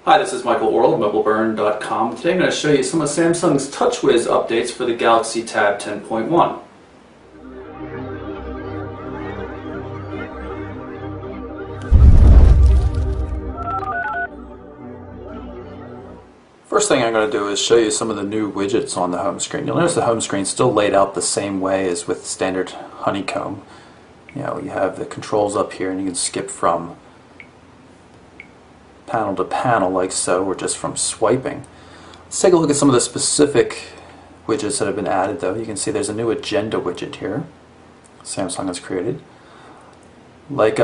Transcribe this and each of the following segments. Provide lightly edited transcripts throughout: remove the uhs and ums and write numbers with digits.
Hi, this is Michael Orl of MobileBurn.com. Today I'm going to show you some of Samsung's TouchWiz updates for the Galaxy Tab 10.1. First thing I'm going to do is show you some of the new widgets on the home screen. You'll notice the home screen is still laid out the same way as with standard Honeycomb. You have the controls up here and you can skip from panel to panel like so, or just from swiping. Let's take a look at some of the specific widgets that have been added though. You can see there's a new agenda widget here Samsung has created. Like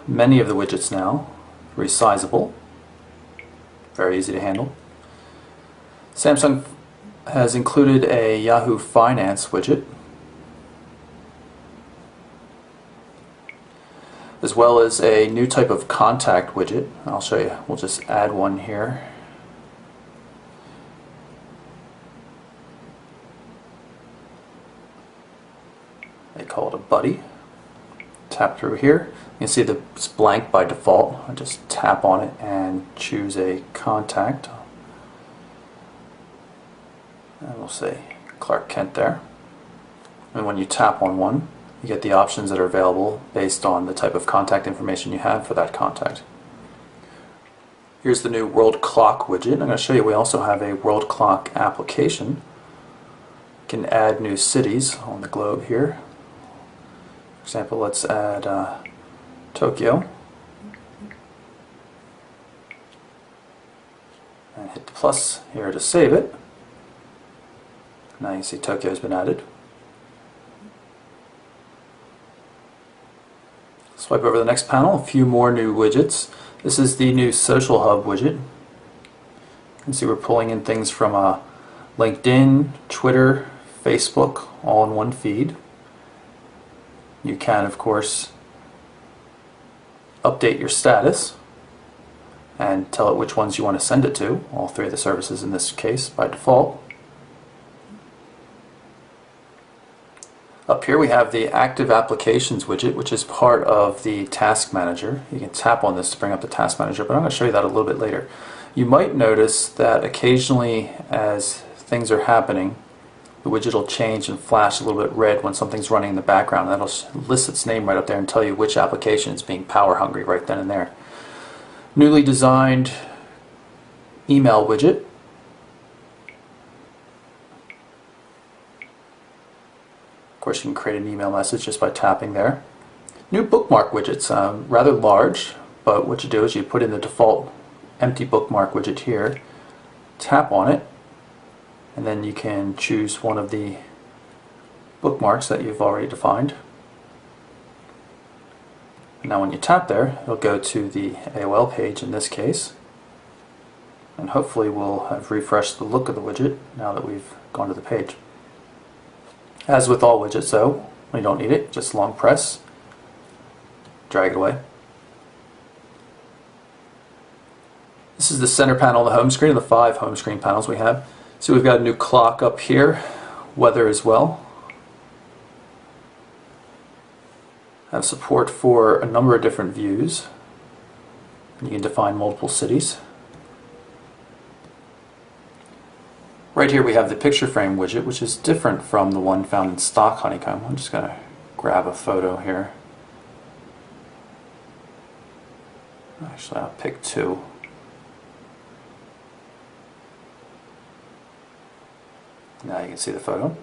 many of the widgets now, resizable, very easy to handle. Samsung has included a Yahoo Finance widget, as well as a new type of contact widget. I'll show you. We'll just add one here. They call it a buddy. Tap through here. You can see that it's blank by default. I just tap on it and choose a contact. And we'll say Clark Kent there. And when you tap on one, you get the options that are available based on the type of contact information you have for that contact. Here's the new World Clock widget. I'm going to show you we also have a World Clock application. You can add new cities on the globe here. For example, let's add Tokyo. And hit the plus here to save it. Now you see Tokyo has been added. Swipe over the next panel, a few more new widgets. This is the new Social Hub widget. You can see we're pulling in things from LinkedIn, Twitter, Facebook, all in one feed. You can, of course, update your status and tell it which ones you want to send it to, all three of the services in this case by default. Up here we have the Active Applications widget, which is part of the Task Manager. You can tap on this to bring up the Task Manager, but I'm going to show you that a little bit later. You might notice that occasionally as things are happening, the widget will change and flash a little bit red when something's running in the background. That'll list its name right up there and tell you which application is being power hungry right then and there. Newly designed Email widget. Of course, you can create an email message just by tapping there. New bookmark widgets, rather large, but what you do is you put in the default empty bookmark widget here, tap on it, and then you can choose one of the bookmarks that you've already defined. And now when you tap there, it'll go to the AOL page in this case, and hopefully we'll have refreshed the look of the widget now that we've gone to the page. As with all widgets though, when you don't need it, just long press, drag it away. This is the center panel of the home screen, of the 5 home screen panels we have. So we've got a new clock up here, weather as well. Have support for a number of different views. You can define multiple cities. Right here we have the picture frame widget, which is different from the one found in stock Honeycomb. I'm just going to grab a photo here. Actually, I'll pick 2. Now you can see the photo.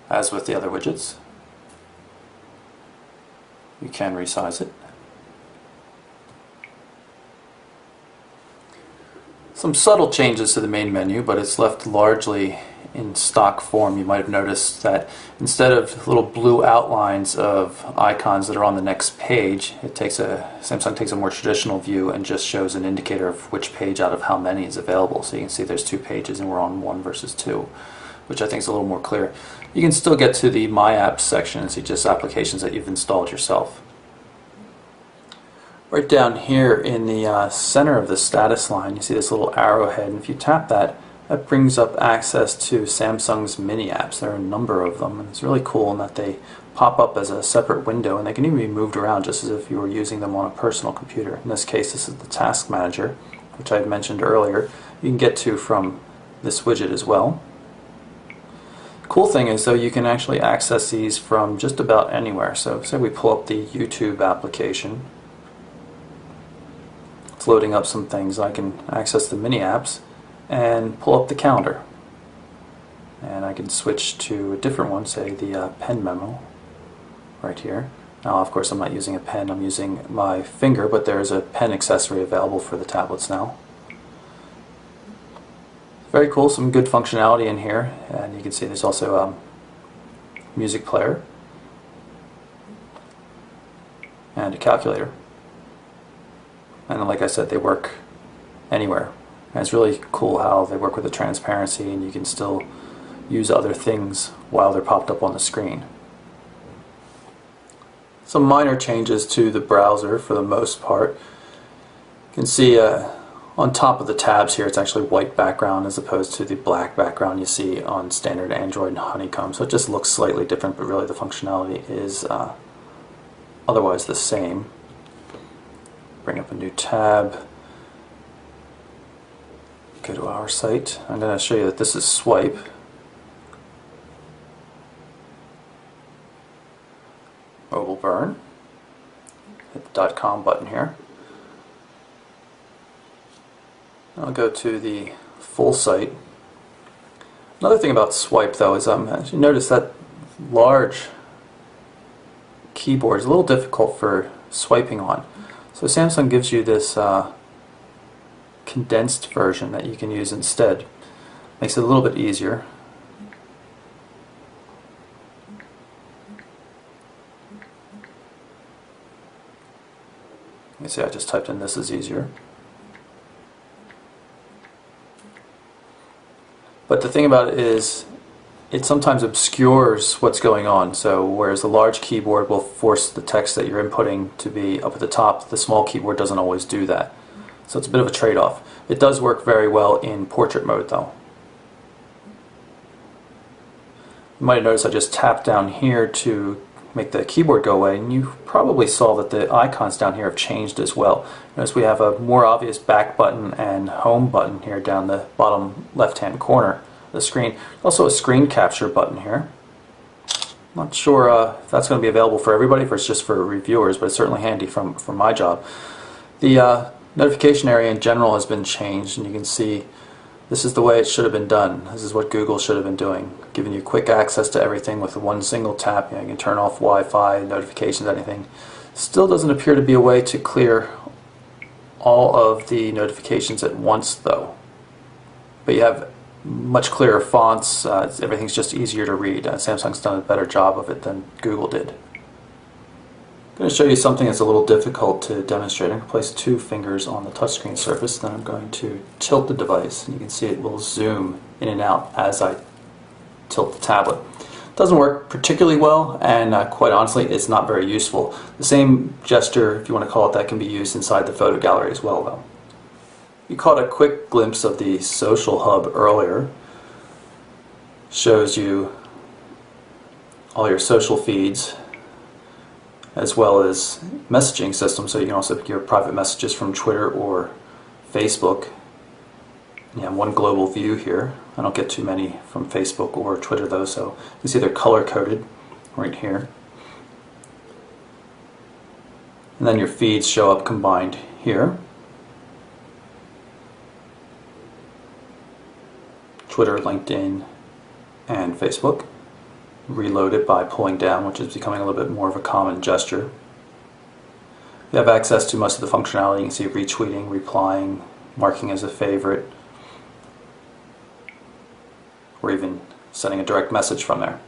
As with the other widgets, you can resize it. Some subtle changes to the main menu, but it's left largely in stock form. You might have noticed that instead of little blue outlines of icons that are on the next page, Samsung takes a more traditional view and just shows an indicator of which page out of how many is available. So you can see there's 2 pages and we're on 1 versus 2, which I think is a little more clear. You can still get to the My Apps section and see just applications that you've installed yourself. Right down here in the center of the status line, you see this little arrowhead, and if you tap that, that brings up access to Samsung's mini apps. There are a number of them, and it's really cool in that they pop up as a separate window, and they can even be moved around just as if you were using them on a personal computer. In this case, this is the Task Manager, which I had mentioned earlier. You can get to from this widget as well. Cool thing is, though, you can actually access these from just about anywhere. So say we pull up the YouTube application. It's loading up some things. I can access the mini apps and pull up the calendar. And I can switch to a different one, say the pen memo right here. Now, of course, I'm not using a pen, I'm using my finger, but there's a pen accessory available for the tablets now. Very cool, some good functionality in here, and you can see there's also a music player and a calculator. And like I said, they work anywhere. And it's really cool how they work with the transparency, and you can still use other things while they're popped up on the screen. Some minor changes to the browser for the most part. You can see on top of the tabs here, it's actually white background as opposed to the black background you see on standard Android and Honeycomb. So it just looks slightly different, but really the functionality is otherwise the same. Bring up a new tab. Go to our site. I'm going to show you that this is Swype. Mobile burn. Hit the .com button here. I'll go to the full site. Another thing about Swype, though, is as you notice that large keyboard is a little difficult for swiping on. So Samsung gives you this condensed version that you can use instead. Makes it a little bit easier. You see, I just typed in "this is easier." But the thing about it is, it sometimes obscures what's going on. So whereas the large keyboard will force the text that you're inputting to be up at the top, the small keyboard doesn't always do that. So it's a bit of a trade-off. It does work very well in portrait mode, though. You might have noticed I just tapped down here to make the keyboard go away, and you probably saw that the icons down here have changed as well. Notice we have a more obvious back button and home button here down the bottom left-hand corner of the screen. Also a screen capture button here. Not sure if that's going to be available for everybody, if it's just for reviewers, but it's certainly handy from my job. The notification area in general has been changed, and you can see this is the way it should have been done. This is what Google should have been doing, giving you quick access to everything with one single tap. You can turn off Wi-Fi, notifications, anything. Still doesn't appear to be a way to clear all of the notifications at once, though. But you have much clearer fonts. Everything's just easier to read. Samsung's done a better job of it than Google did. I'm going to show you something that's a little difficult to demonstrate. I'm going to place 2 fingers on the touchscreen surface, then I'm going to tilt the device, and you can see it will zoom in and out as I tilt the tablet. It doesn't work particularly well, and quite honestly, it's not very useful. The same gesture, if you want to call it that, can be used inside the photo gallery as well, though. You caught a quick glimpse of the Social Hub earlier. Shows you all your social feeds, as well as messaging system, so you can also pick your private messages from Twitter or Facebook. You have one global view here. I don't get too many from Facebook or Twitter, though, so you can see they're color-coded right here. And then your feeds show up combined here. Twitter, LinkedIn, and Facebook. Reload it by pulling down, which is becoming a little bit more of a common gesture. You have access to most of the functionality. You can see retweeting, replying, marking as a favorite, or even sending a direct message from there.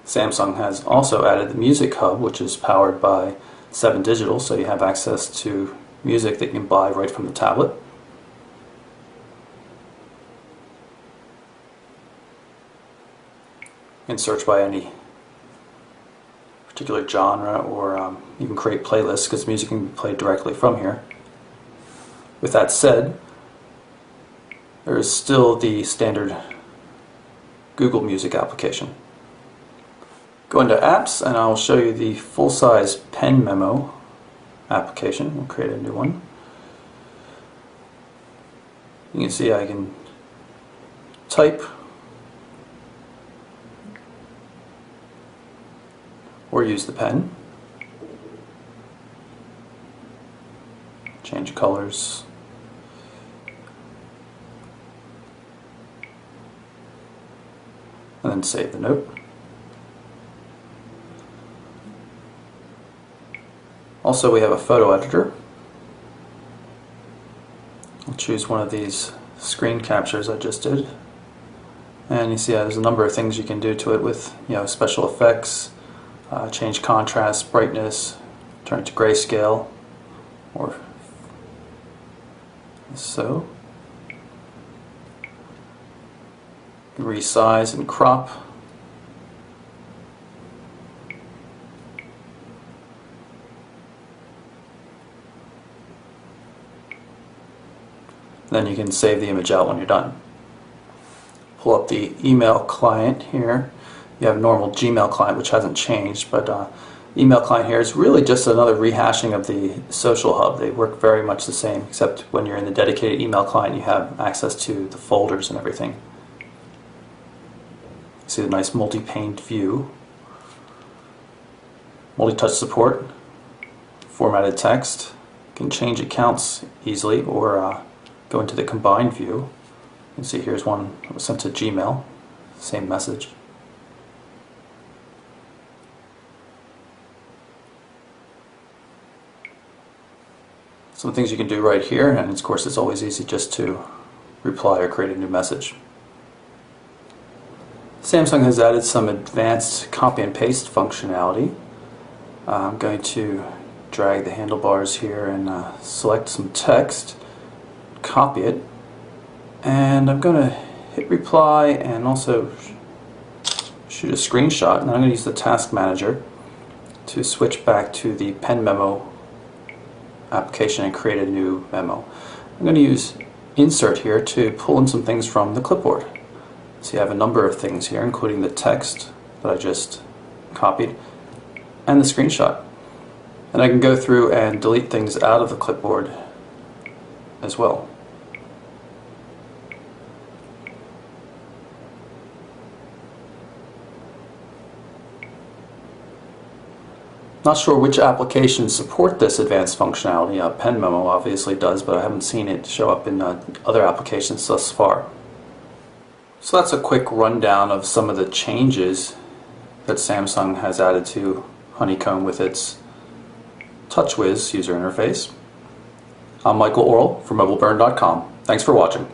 Samsung has also added the Music Hub, which is powered by 7 Digital, so you have access to music that you can buy right from the tablet. You can search by any particular genre, or you can create playlists, because music can be played directly from here. With that said, there is still the standard Google Music application. Go into apps and I'll show you the full-size pen memo application. We'll create a new one. You can see I can type or use the pen. Change colors. And then save the note. Also, we have a photo editor. I'll choose one of these screen captures I just did. And you see there's a number of things you can do to it with special effects, change contrast, brightness, turn it to grayscale, or so. Resize and crop. Then you can save the image out when you're done. Pull up the email client here. You have a normal Gmail client, which hasn't changed, but email client here is really just another rehashing of the Social Hub. They work very much the same, except when you're in the dedicated email client you have access to the folders and everything. See the nice multi-paned view. Multi-touch support, formatted text, you can change accounts easily or go into the combined view. You can see here's one that was sent to Gmail, same message. Some things you can do right here, and of course it's always easy just to reply or create a new message. Samsung has added some advanced copy and paste functionality. I'm going to drag the handlebars here and select some text, copy it, and I'm going to hit reply and also shoot a screenshot, and then I'm going to use the task manager to switch back to the pen memo application and create a new memo. I'm going to use insert here to pull in some things from the clipboard. So you have a number of things here, including the text that I just copied and the screenshot. And I can go through and delete things out of the clipboard as well. Not sure which applications support this advanced functionality. Pen Memo obviously does, but I haven't seen it show up in other applications thus far. So that's a quick rundown of some of the changes that Samsung has added to Honeycomb with its TouchWiz user interface. I'm Michael Orrell from MobileBurn.com. Thanks for watching.